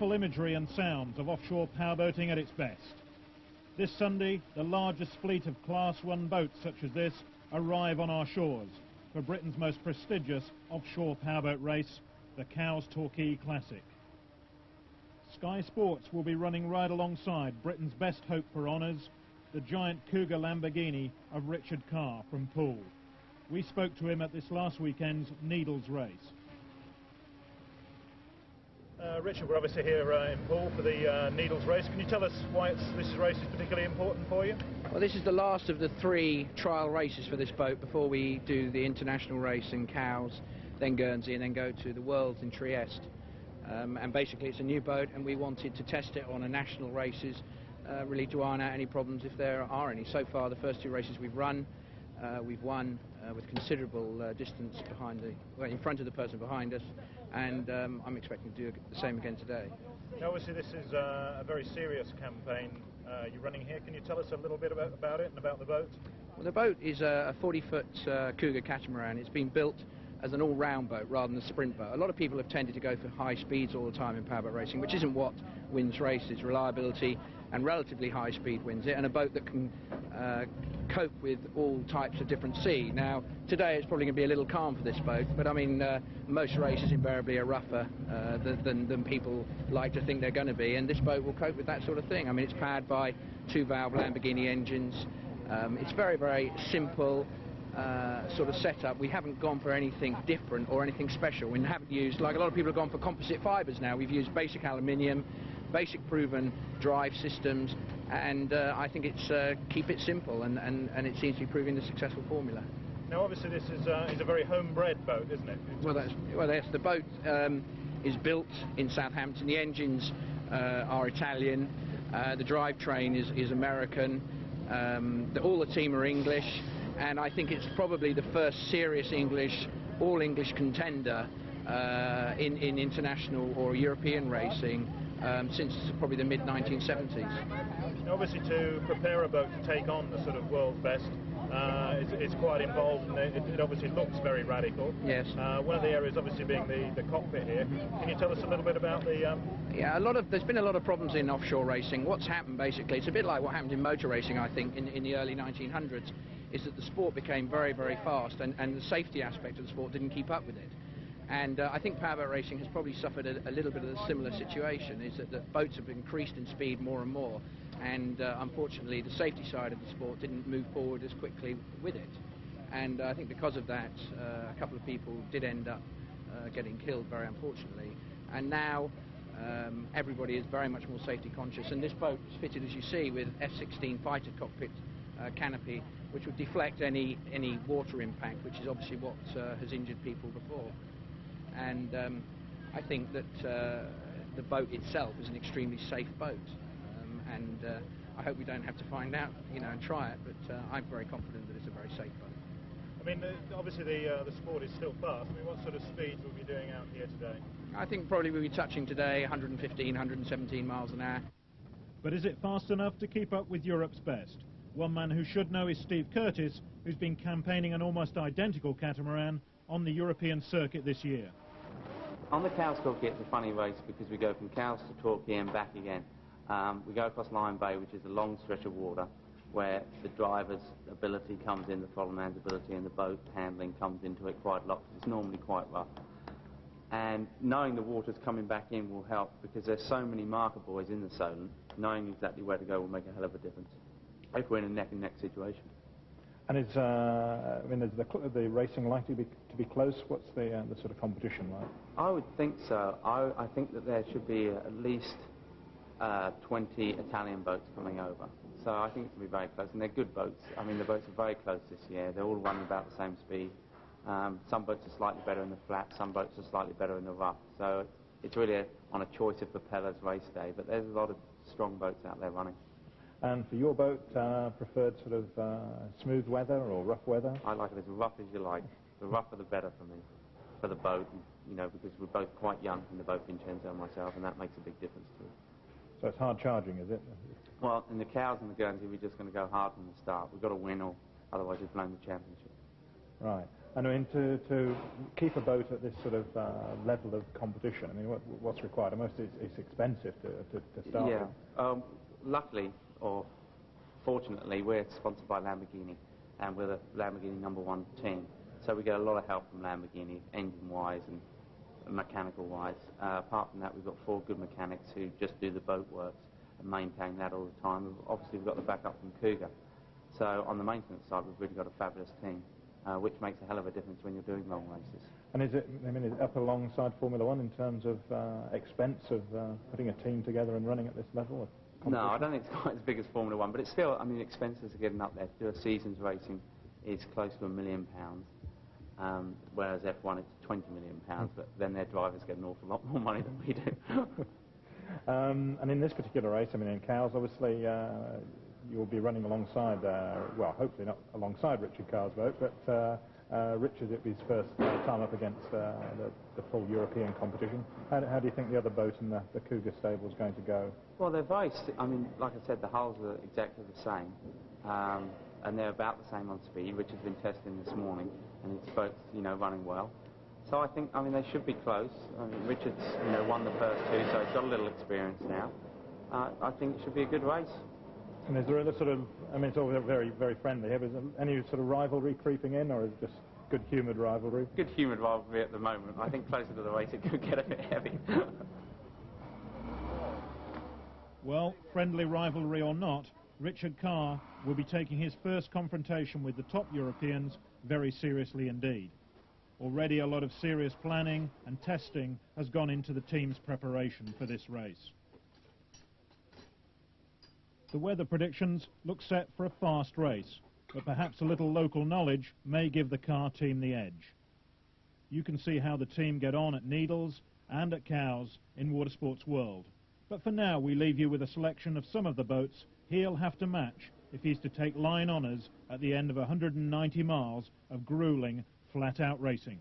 powerful imagery and sounds of offshore powerboating at its best. This Sunday, the largest fleet of Class 1 boats such as this arrive on our shores for Britain's most prestigious offshore powerboat race, the Cowes Torquay Classic. Sky Sports will be running right alongside Britain's best hope for honours, the giant Cougar Lamborghini of Richard Carr from Poole. We spoke to him at this last weekend's Needles race. Richard, we're obviously here in Poole for the Needles race. Can you tell us why this race is particularly important for you? Well, this is the last of the 3 trial races for this boat before we do the international race in Cowes, then Guernsey, and then go to the Worlds in Trieste. And basically it's a new boat, and we wanted to test it on a national races, really to iron out any problems if there are any. So far, the first 2 races we've run, we've won with considerable distance in front of the person behind us, and I'm expecting to do the same again today. Now, obviously this is a very serious campaign you're running here. Can you tell us a little bit about it and about the boat? Well, the boat is a 40-foot Cougar catamaran. It's been built as an all-round boat rather than a sprint boat. A lot of people have tended to go for high speeds all the time in powerboat racing, which isn't what wins races. Reliability and relatively high speed wins it, and a boat that can cope with all types of different sea. Now, today it's probably going to be a little calm for this boat, but I mean, most races invariably are rougher than people like to think they're going to be, and this boat will cope with that sort of thing. I mean, it's powered by 2-valve Lamborghini engines. It's very, very simple sort of setup. We haven't gone for anything different or anything special. We haven't used, like a lot of people have gone for composite fibres now. We've used basic aluminium, basic proven drive systems, and I think it's keep it simple, and it seems to be proving the successful formula. Now, obviously this is a very homebred boat, isn't it? Yes, the boat is built in Southampton. The engines are Italian, the drivetrain is American, all the team are English, and I think it's probably the first serious all-English contender in international or European racing since probably the mid-1970s. Obviously, to prepare a boat to take on the sort of world's best, it's quite involved, and it obviously looks very radical. Yes. One of the areas obviously being the cockpit here. Can you tell us a little bit about the... Yeah, there's been a lot of problems in offshore racing. What's happened basically, it's a bit like what happened in motor racing, I think, in the early 1900s, is that the sport became very, very fast, and the safety aspect of the sport didn't keep up with it. And I think powerboat racing has probably suffered a little bit of a similar situation, is that the boats have increased in speed more and more, and unfortunately the safety side of the sport didn't move forward as quickly with it. And I think because of that, a couple of people did end up getting killed, very unfortunately. And now everybody is very much more safety conscious, and this boat is fitted, as you see, with F-16 fighter cockpit canopy, which would deflect any water impact, which is obviously what has injured people before. And I think that the boat itself is an extremely safe boat, and I hope we don't have to find out, and try it, but I'm very confident that it's a very safe boat. I mean, obviously the sport is still fast. I mean, what sort of speeds will we be doing out here today? I think probably we'll be touching today 115, 117 miles an hour. But is it fast enough to keep up with Europe's best? One man who should know is Steve Curtis, who's been campaigning an almost identical catamaran on the European circuit this year. On the Cowes Torquay, it's a funny race because we go from Cowes to Torquay and back again. We go across Lion Bay, which is a long stretch of water where the driver's ability comes in, the throttle man's ability, and the boat handling comes into it quite a lot. It's normally quite rough. And knowing the water's coming back in will help, because there's so many marker buoys in the Solent. Knowing exactly where to go will make a hell of a difference if we're in a neck-and-neck situation. And is the racing likely to be close? What's the sort of competition like? I would think so. I think that there should be at least 20 Italian boats coming over. So I think it's going to be very close, and they're good boats. I mean, the boats are very close this year. They're all running about the same speed. Some boats are slightly better in the flat, some boats are slightly better in the rough. So it's really on a choice of propellers race day, but there's a lot of strong boats out there running. And for your boat, preferred sort of smooth weather or rough weather? I like it as rough as you like. The rougher the better for me, for the boat, because we're both quite young in the boat, Vincenzo and myself, and that makes a big difference too. So it's hard charging, is it? Well, in the Cowes and the Guernsey, we're just going to go hard from the start. We've got to win, or otherwise we've blown the championship. Right. And I mean, to keep a boat at this sort of level of competition, I mean, what's required? Most it's expensive to start with. Yeah. Luckily, or fortunately, we're sponsored by Lamborghini, and we're the Lamborghini #1 team. So we get a lot of help from Lamborghini, engine-wise and mechanical-wise. Apart from that, we've got 4 good mechanics who just do the boat works and maintain that all the time. Obviously, we've got the backup from Cougar. So on the maintenance side, we've really got a fabulous team, which makes a hell of a difference when you're doing long races. And is it, I mean, is it up alongside Formula One in terms of expense of putting a team together and running at this level of No, competition? I don't think it's quite as big as Formula One, but it's still, I mean, expenses are getting up there. To do a season's racing is close to £1 million, whereas F1 it's £20 million, but then their drivers get an awful lot more money than we do. And in this particular race, I mean, in Cowes, obviously, you'll be running alongside, well, hopefully not alongside Richard Carr's boat, but Richard, it'll be his first time up against the full European competition. How do you think the other boat in the Cougar stable is going to go? Well, they're very, I mean, like I said, the hulls are exactly the same, and they're about the same on speed. Richard's been testing this morning, and his boat's, you know, running well. So I think, I mean, they should be close. I mean, Richard's, you know, won the first 2, so he's got a little experience now. I think it should be a good race. And is there a sort of, I mean, it's all very, very friendly here, but is there any sort of rivalry creeping in, or is it just good-humoured rivalry? Good-humoured rivalry at the moment. I think closer to the race it could get a bit heavy. Well, friendly rivalry or not, Richard Carr will be taking his first confrontation with the top Europeans very seriously indeed. Already a lot of serious planning and testing has gone into the team's preparation for this race. The weather predictions look set for a fast race, but perhaps a little local knowledge may give the Carr team the edge. You can see how the team get on at Needles and at Cowes in Watersports World. But for now, we leave you with a selection of some of the boats he'll have to match if he's to take line honours at the end of 190 miles of gruelling, flat-out racing.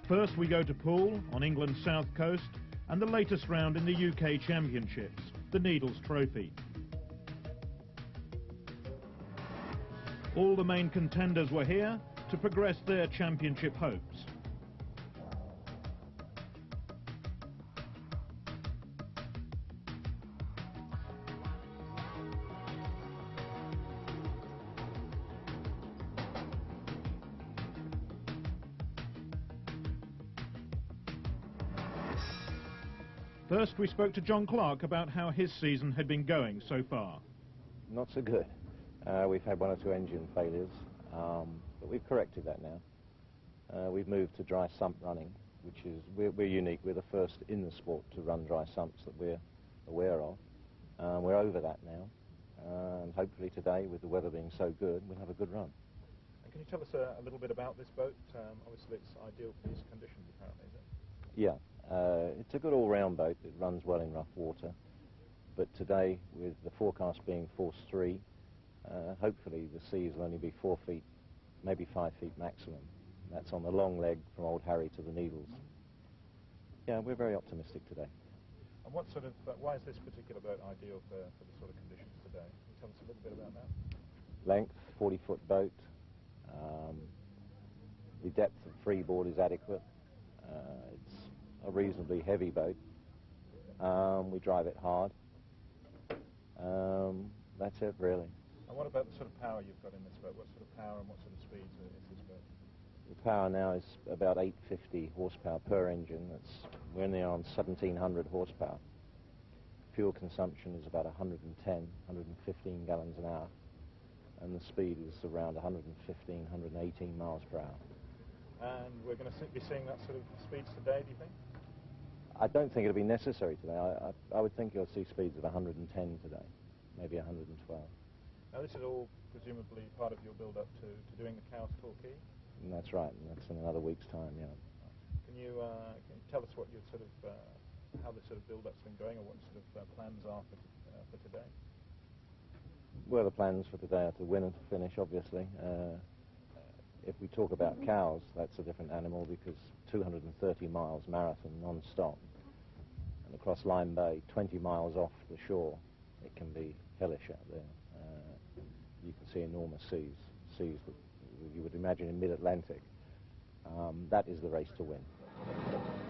First we go to Poole on England's south coast and the latest round in the UK Championships, the Needles Trophy. All the main contenders were here to progress their championship hopes. First, we spoke to John Clark about how his season had been going so far. Not so good. We've had 1 or 2 engine failures, but we've corrected that now. We've moved to dry sump running, which is, we're unique. We're the first in the sport to run dry sumps that we're aware of. We're over that now, and hopefully today, with the weather being so good, we'll have a good run. And can you tell us a little bit about this boat? Obviously it's ideal for these conditions, apparently, is it? Yeah. It's a good all-round boat. It runs well in rough water. But today, with the forecast being force 3, hopefully the seas will only be 4 feet, maybe 5 feet maximum. That's on the long leg from Old Harry to the Needles. Yeah, we're very optimistic today. And what sort of, why is this particular boat ideal for the sort of conditions today? Can you tell us a little bit about that? Length, 40-foot boat. The depth of freeboard is adequate. It's a reasonably heavy boat. We drive it hard. That's it, really. And what about the sort of power you've got in this boat? What sort of power and what sort of speeds is this boat? The power now is about 850 horsepower per engine. We're only on 1700 horsepower. Fuel consumption is about 110, 115 gallons an hour, and the speed is around 115, 118 miles per hour. And we're going to be seeing that sort of speeds today, do you think? I don't think it'll be necessary today. I would think you'll see speeds of 110 today, maybe 112. Now this is all presumably part of your build-up to doing the Cowes Torquay? And that's right, and that's in another week's time, yeah. Can you tell us what your sort of, how the sort of build-up's been going, or what sort of plans are for today? Well, the plans for today are to win and to finish, obviously. If we talk about Cowes, that's a different animal because 230 miles marathon non-stop. And across Lyme Bay, 20 miles off the shore, it can be hellish out there. You can see enormous seas that you would imagine in mid-Atlantic. That is the race to win.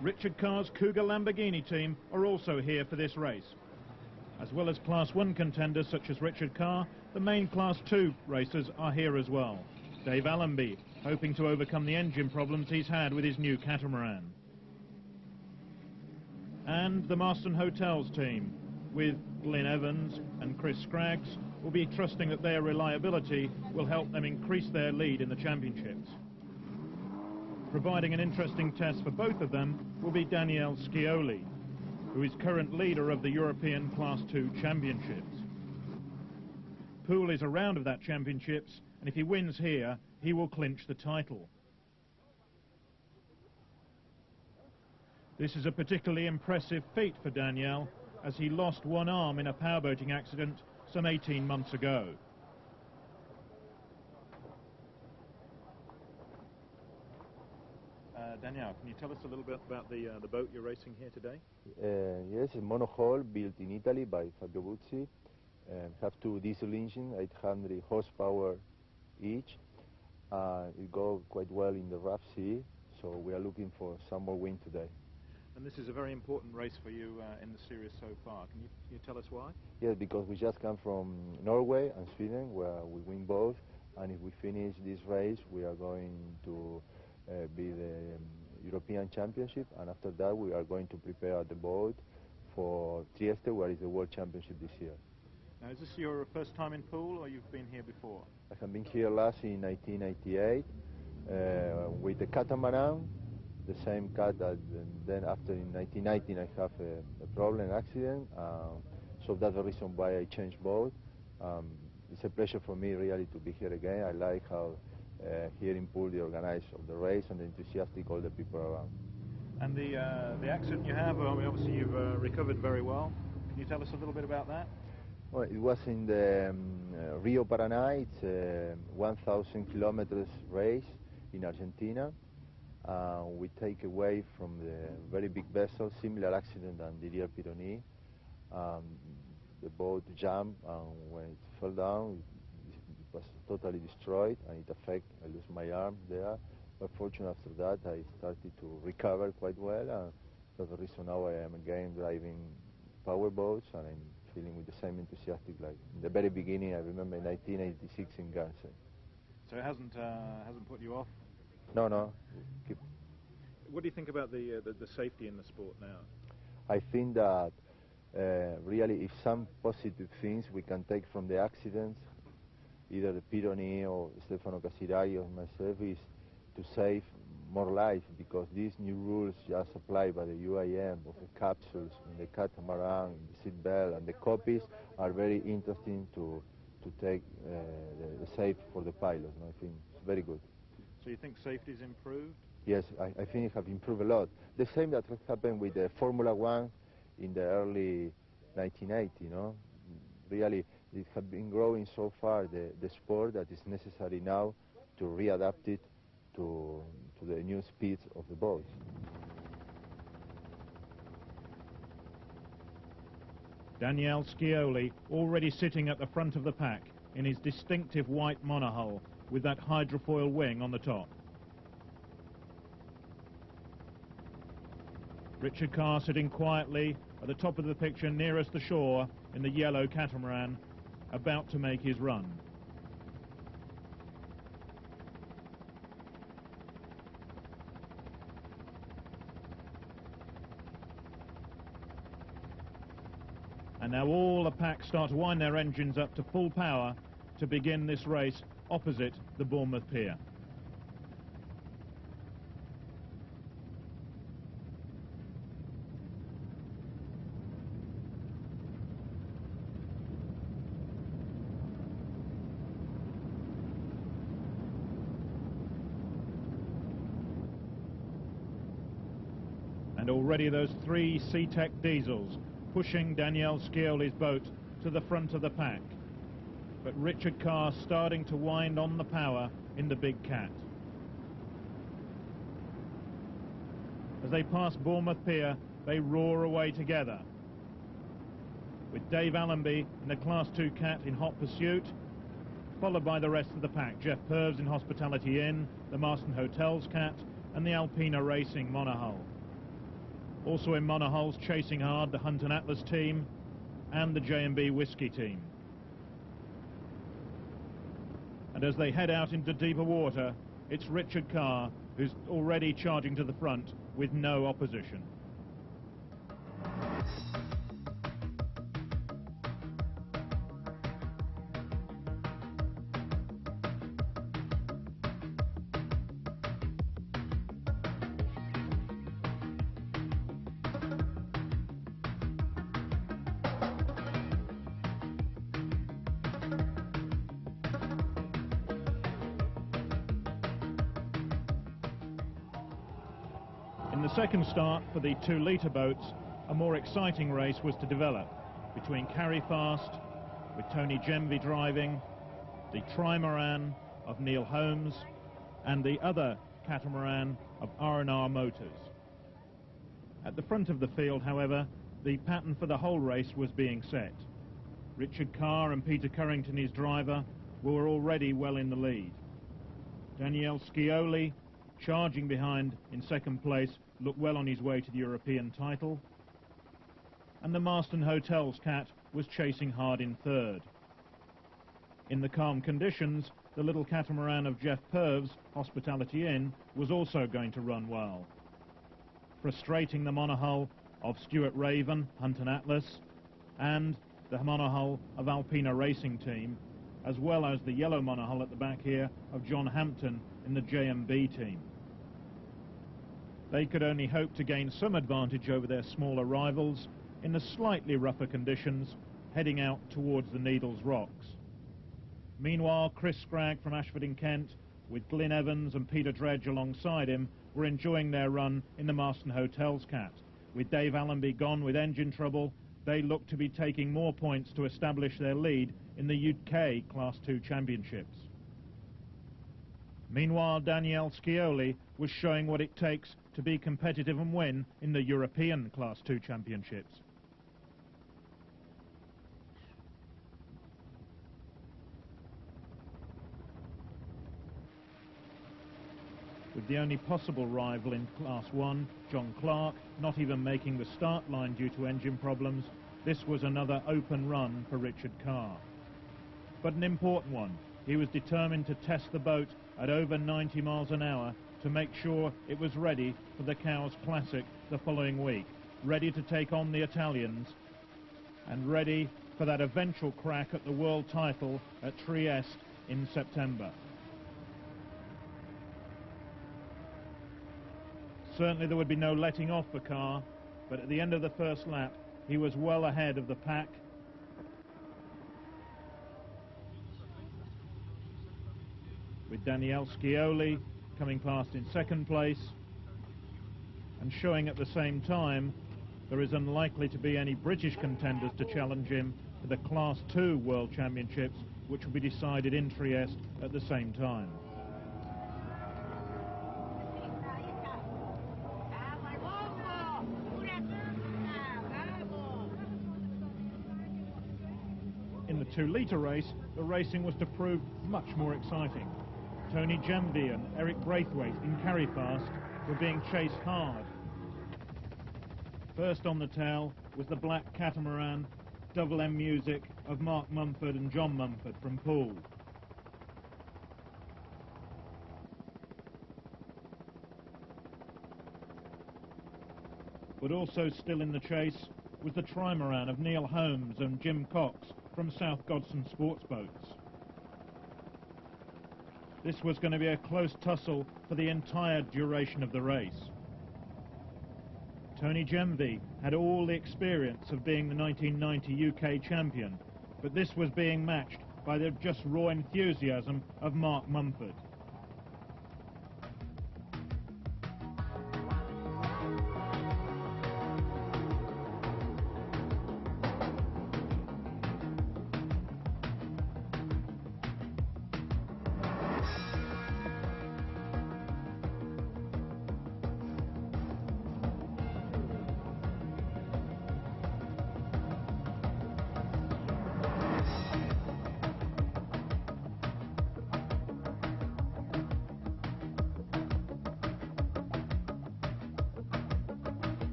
Richard Carr's Cougar Lamborghini team are also here for this race. As well as Class 1 contenders such as Richard Carr, the main Class 2 racers are here as well. Dave Allenby, hoping to overcome the engine problems he's had with his new catamaran. And the Marston Hotels team, with Glyn Evans and Chris Scraggs, will be trusting that their reliability will help them increase their lead in the championships. Providing an interesting test for both of them will be Daniele Scioli, who is current leader of the European Class 2 Championships. Poole is a round of that championships, and if he wins here, he will clinch the title. This is a particularly impressive feat for Daniele, as he lost one arm in a powerboating accident some 18 months ago. Daniele, can you tell us a little bit about the boat you're racing here today? Yes, a monohull built in Italy by Fabio Buzzi. Have two diesel engines, 800 horsepower each. It goes quite well in the rough sea, so we are looking for some more wind today. And this is a very important race for you in the series so far. Can you tell us why? Yes, because we just come from Norway and Sweden, where we win both, and if we finish this race, we are going to be the European Championship, and after that we are going to prepare the boat for Trieste, where is the World Championship this year. Now, is this your first time in Poole, or you've been here before? I have been here last in 1988 with the catamaran, the same cat that then after in 1919 I have a problem, accident, so that's the reason why I changed boat. It's a pleasure for me really to be here again. I like how here in Poole the organization of the race and the enthusiastic all the people around. And the accident you have, obviously you've recovered very well. Can you tell us a little bit about that? Well, it was in the Rio Paraná. It's a 1,000 kilometers race in Argentina. We take away from the very big vessel, similar accident than Didier Pironi. The boat jammed, and when it fell down, it was totally destroyed, and it affected, I lost my arm there. But fortunately after that, I started to recover quite well, and that's the reason now I am again driving power boats, and I'm feeling with the same enthusiastic like in the very beginning. I remember in 1986 in Guernsey. So it hasn't put you off? No. What do you think about the safety in the sport now? I think that really if some positive things we can take from the accidents, either the Pironi or Stefano Casiraghi or myself, is to save more life, because these new rules just applied by the UIM of the capsules in the catamaran, the seat belt and the copies are very interesting to take the safe for the pilots. I think it's very good. So you think safety's improved? Yes, I think it has improved a lot. The same that has happened with the Formula One in the early 1980, Really, it has been growing so far, the sport, that is necessary now to readapt it to the new speeds of the boats. Daniele Scioli already sitting at the front of the pack in his distinctive white monohull with that hydrofoil wing on the top. Richard Carr sitting quietly at the top of the picture nearest the shore in the yellow catamaran, about to make his run. And now all the pack start to wind their engines up to full power to begin this race opposite the Bournemouth Pier. And already those three Sea-Tech diesels pushing Daniele Scioli's boat to the front of the pack. But Richard Carr starting to wind on the power in the Big Cat. As they pass Bournemouth Pier, they roar away together, with Dave Allenby in the Class 2 Cat in hot pursuit, followed by the rest of the pack. Geoff Purves in Hospitality Inn, the Marston Hotels Cat, and the Alpina Racing Monohull. Also in monohulls, chasing hard, the Hunt and Atlas team and the J&B Whiskey team. And as they head out into deeper water, it's Richard Carr who's already charging to the front with no opposition. In the second start for the 2-litre boats, a more exciting race was to develop between Carry Fast, with Tony Gemby driving, the Trimaran of Neil Holmes, and the other catamaran of R&R Motors. At the front of the field, however, the pattern for the whole race was being set. Richard Carr and Peter Currington, his driver, were already well in the lead. Daniele Scioli, charging behind in second place, looked well on his way to the European title. And the Marston Hotels Cat was chasing hard in third. In the calm conditions, the little catamaran of Geoff Purves, Hospitality Inn, was also going to run well, frustrating the monohull of Stuart Raven, Hunt and Atlas, and the monohull of Alpina Racing Team, as well as the yellow monohull at the back here of John Hampton in the J&B team. They could only hope to gain some advantage over their smaller rivals in the slightly rougher conditions heading out towards the Needles Rocks. Meanwhile, Chris Scragg from Ashford in Kent, with Glyn Evans and Peter Dredge alongside him, were enjoying their run in the Marston Hotels Cat. With Dave Allenby gone with engine trouble, they looked to be taking more points to establish their lead in the UK Class 2 Championships. Meanwhile, Daniele Scioli was showing what it takes to be competitive and win in the European Class 2 Championships. With the only possible rival in Class 1, John Clark, not even making the start line due to engine problems, this was another open run for Richard Carr. But an important one. He was determined to test the boat at over 90 miles an hour to make sure it was ready for the Cowes Classic the following week, ready to take on the Italians and ready for that eventual crack at the world title at Trieste in September. Certainly there would be no letting off for Carr, but at the end of the first lap he was well ahead of the pack. With Daniele Scioli coming past in second place and showing at the same time there is unlikely to be any British contenders to challenge him for the Class 2 World Championships, which will be decided in Trieste at the same time. In the 2-litre race, the racing was to prove much more exciting. Tony Gemby and Eric Braithwaite in Carry Fast were being chased hard. First on the tail was the black catamaran Double M Music of Mark Mumford and John Mumford from Poole. But also still in the chase was the trimaran of Neil Holmes and Jim Cox from South Godson Sports Boats. This was going to be a close tussle for the entire duration of the race. Tony Gemvie had all the experience of being the 1990 UK champion, but this was being matched by the just raw enthusiasm of Mark Mumford.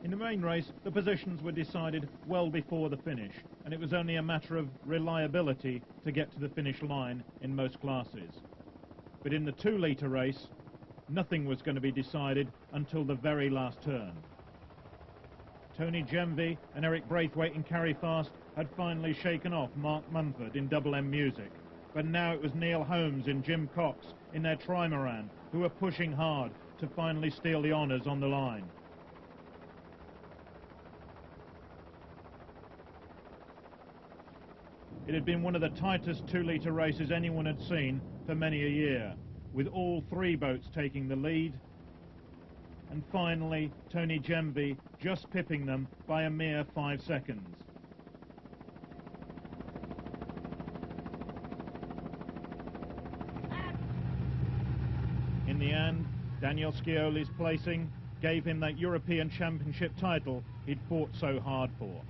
In the main race, the positions were decided well before the finish, and it was only a matter of reliability to get to the finish line in most classes. But in the 2-litre race, nothing was going to be decided until the very last turn. Tony Gemvie and Eric Braithwaite in Carry Fast had finally shaken off Mark Mumford in Double M Music, but now it was Neil Holmes and Jim Cox in their trimaran who were pushing hard to finally steal the honours on the line. It had been one of the tightest 2-litre races anyone had seen for many a year, with all 3 boats taking the lead, and finally Tony Gemvie just pipping them by a mere 5 seconds. In the end, Daniel Scioli's placing gave him that European Championship title he'd fought so hard for.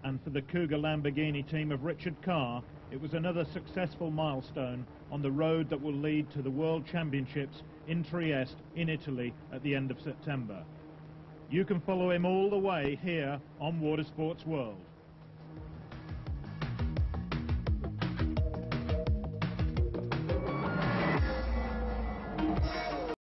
And for the Cougar Lamborghini team of Richard Carr, it was another successful milestone on the road that will lead to the World Championships in Trieste in Italy at the end of September. You can follow him all the way here on Watersports World.